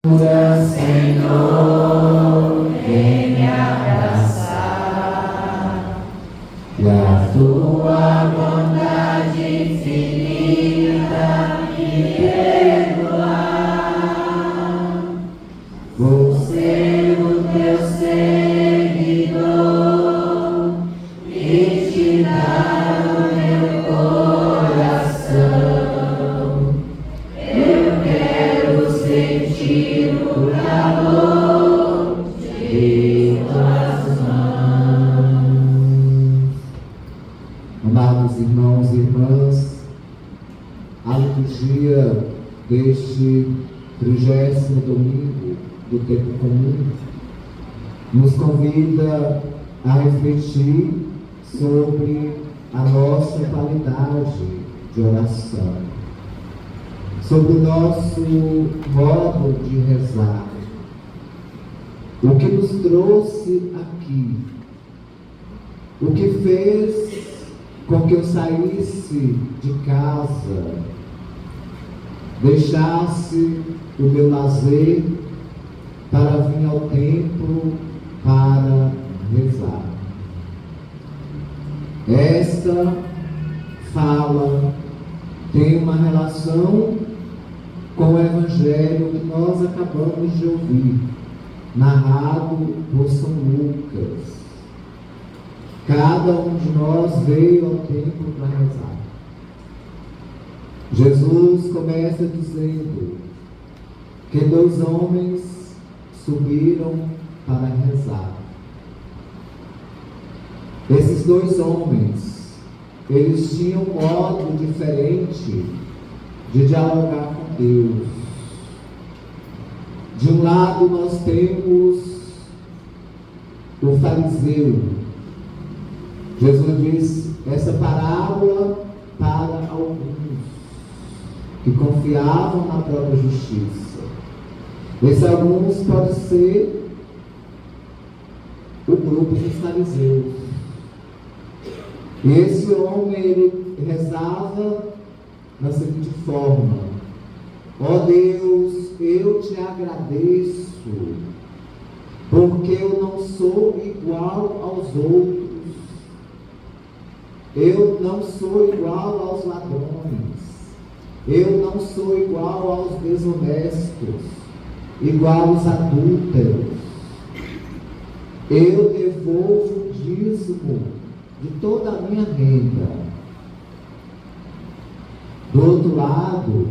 Senhor, vem me abraçar, e a tua bondade infinita me perdoar. Vou ser o teu seguidor e te dar o meu coração. Eu quero sentir o calor de tuas mãos. Amados irmãos e irmãs, a liturgia deste 30º domingo do tempo comum nos convida a refletir sobre a nossa qualidade de oração, sobre o nosso modo de rezar, o que nos trouxe aqui, o que fez com que eu saísse de casa, deixasse o meu lazer para vir ao templo para rezar. Esta fala tem uma relação com o Evangelho que nós acabamos de ouvir, narrado por São Lucas. Cada um de nós veio ao templo para rezar. Jesus começa dizendo que 2 homens subiram para rezar. Esses 2 homens, eles tinham um modo diferente de dialogar com Deus. De um lado nós temos o fariseu. Jesus diz essa parábola para alguns que confiavam na própria justiça. Esses alguns pode ser o grupo dos fariseus. E esse homem, ele rezava da seguinte forma: ó Deus, eu te agradeço, porque eu não sou igual aos outros. Eu não sou igual aos ladrões. Eu não sou igual aos desonestos, igual aos adúlteros. Eu devolvo o dízimo de toda a minha renda. Do outro lado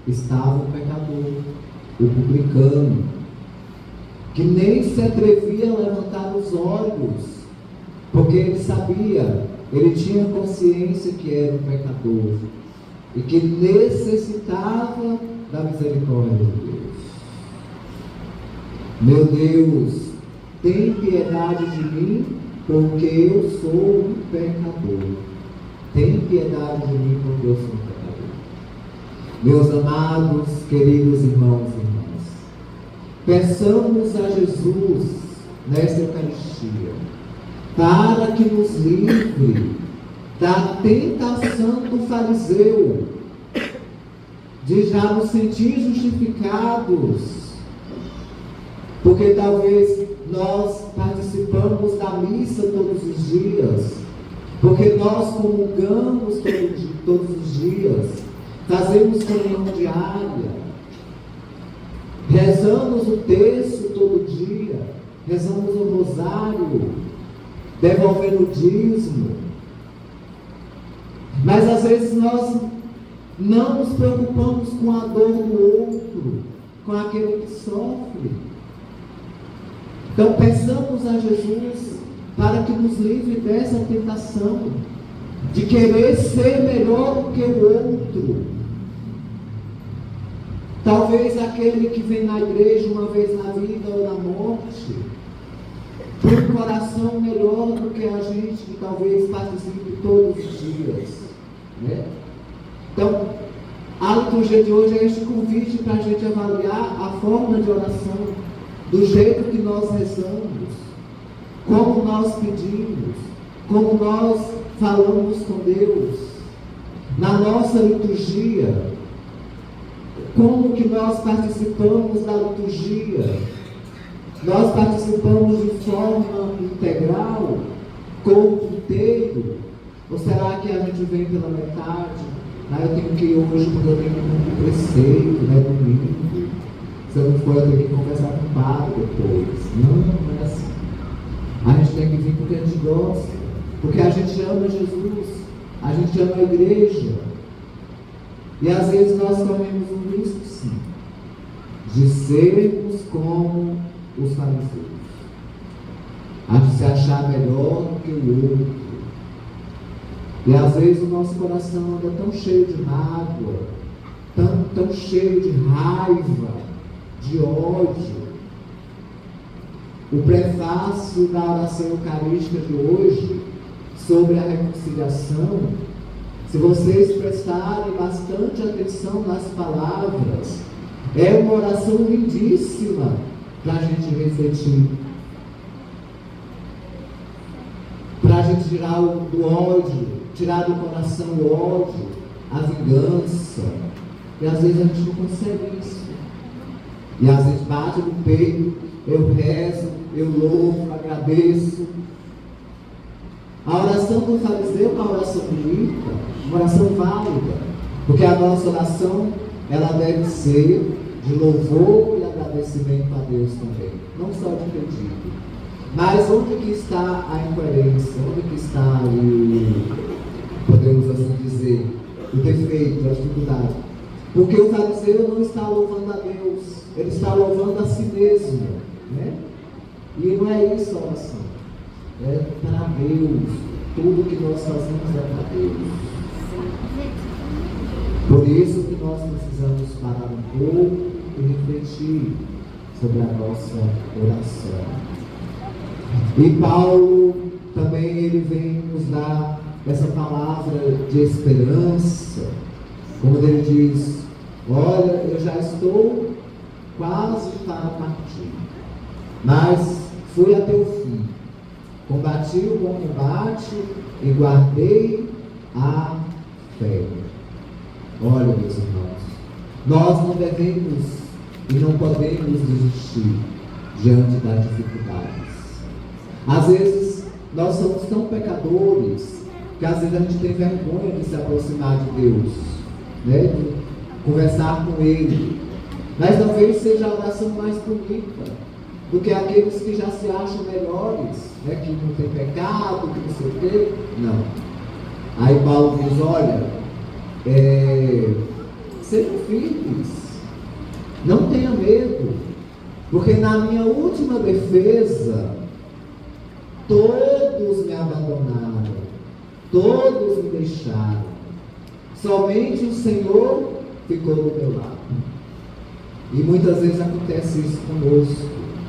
estava o pecador, o publicano, que nem se atrevia a levantar os olhos, porque ele sabia, ele tinha consciência que era um pecador e que necessitava da misericórdia de Deus. Meu Deus, tem piedade de mim, porque eu sou um pecador. Tem piedade de mim, porque eu sou um pecador. Meus amados, queridos irmãos e irmãs, peçamos a Jesus nesta Eucaristia para que nos livre da tentação do fariseu de já nos sentir justificados, porque talvez nós participamos da missa todos os dias, porque nós comungamos todos os dias, fazemos comunhão diária, rezamos o terço todo dia, rezamos o rosário, devolvendo o dízimo. Mas às vezes nós não nos preocupamos com a dor do outro, com aquele que sofre. Então peçamos a Jesus para que nos livre dessa tentação de querer ser melhor do que o outro. Talvez aquele que vem na igreja uma vez na vida ou na morte tem um coração melhor do que a gente que talvez participe todos os dias, né? Então, a liturgia de hoje é este convite para a gente avaliar a forma de oração, do jeito que nós rezamos, como nós pedimos, como nós falamos com Deus. Na nossa liturgia, como que nós participamos da liturgia? Nós participamos de forma integral, corpo inteiro? Ou será que a gente vem pela metade? Eu tenho que ir hoje porque eu tenho que cumprir preceito, domingo. Se eu não for, eu tenho que conversar com o padre depois. Não é assim. A gente tem que vir porque a gente gosta, porque a gente ama Jesus, a gente ama a igreja. E às vezes nós corremos um risco, sim, de sermos como os fariseus, a de se achar melhor do que o outro. E às vezes o nosso coração anda tão cheio de mágoa, tão cheio de raiva, de ódio. O prefácio da oração eucarística de hoje, sobre a reconciliação, se vocês prestarem bastante atenção nas palavras, é uma oração lindíssima para a gente refletir, para a gente tirar do ódio, tirar do coração o ódio, a vingança. E às vezes a gente não consegue isso. E às vezes bate no peito, eu rezo, eu louvo, agradeço. A oração do fariseu é uma oração bonita, uma oração válida, porque a nossa oração, ela deve ser de louvor e agradecimento a Deus também, não só de pedido. Mas onde que está a incoerência? Onde que está aí, podemos assim dizer, o defeito, a dificuldade? Porque o fariseu não está louvando a Deus, ele está louvando a si mesmo, né? E não é isso a oração, é para Deus. Tudo que nós fazemos é para Deus. Por isso que nós precisamos parar um pouco e refletir sobre a nossa oração. E Paulo também, ele vem nos dar essa palavra de esperança, como ele diz: olha, eu já estou quase para partir, mas fui até o fim, combati o bom combate e guardei a fé. Olha, meus irmãos, nós não devemos e não podemos desistir diante das dificuldades. Às vezes nós somos tão pecadores que às vezes a gente tem vergonha de se aproximar de Deus, né? De conversar com Ele. Mas talvez seja a oração mais bonita do que aqueles que já se acham melhores, né? Que não tem pecado, que não sei o quê. Não. Aí Paulo diz: olha, sejam firmes, não tenha medo, porque na minha última defesa todos me abandonaram, todos me deixaram, somente o Senhor ficou do meu lado. E muitas vezes acontece isso conosco,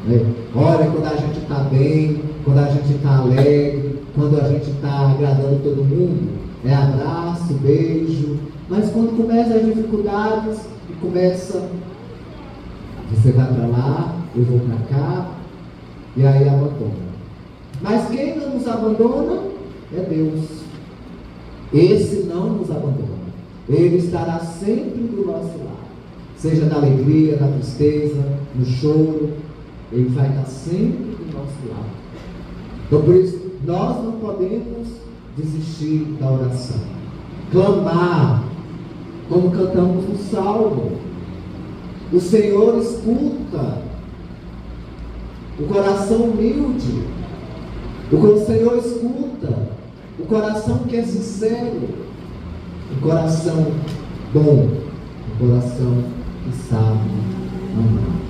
né? Olha, quando a gente está bem, quando a gente está alegre, quando a gente está agradando todo mundo, é abraço, beijo. Mas quando começam as dificuldades e começa, você vai para lá, eu vou para cá, e aí abandona. Mas quem não nos abandona é Deus. Esse não nos abandona. Ele estará sempre do nosso lado. Seja na alegria, na tristeza, no choro, Ele vai estar sempre do nosso lado. Então por isso, nós não podemos desistir da oração. Clamar, como cantamos no Salmo. O Senhor escuta o coração humilde. O Senhor escuta o coração que é sincero, o coração bom, o coração que sabe amar.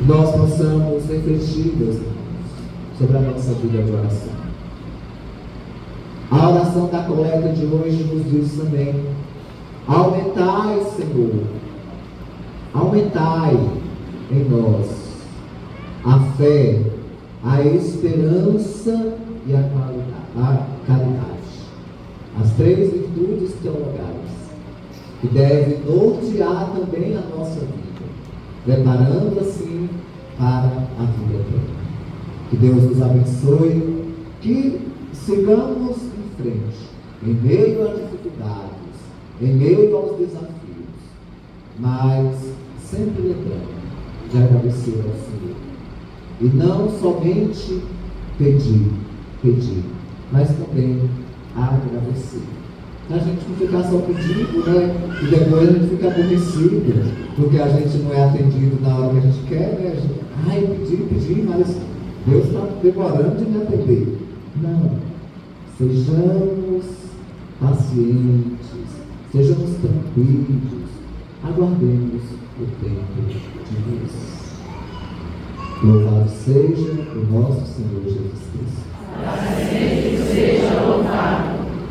Nós possamos refletir, meus irmãos, sobre a nossa vida de oração. A oração da coleta de hoje nos diz também: aumentai, Senhor, aumentai em nós a fé, a esperança e a caridade. As três virtudes teologais que devem nortear também a nossa vida, preparando assim para a vida eterna. Que Deus nos abençoe, que sigamos em frente, em meio às dificuldades, em meio aos desafios, mas sempre lembrando de agradecer ao Senhor. E não somente pedir, mas também agradecer. A gente não ficar só pedindo, né? E depois a gente fica aborrecido, porque a gente não é atendido na hora que a gente quer, né? Ai, pedi, mas Deus está demorando de me atender. Não. Sejamos pacientes, sejamos tranquilos, aguardemos o tempo de Deus. Louvado seja o nosso Senhor Jesus Cristo. Para sempre seja louvado.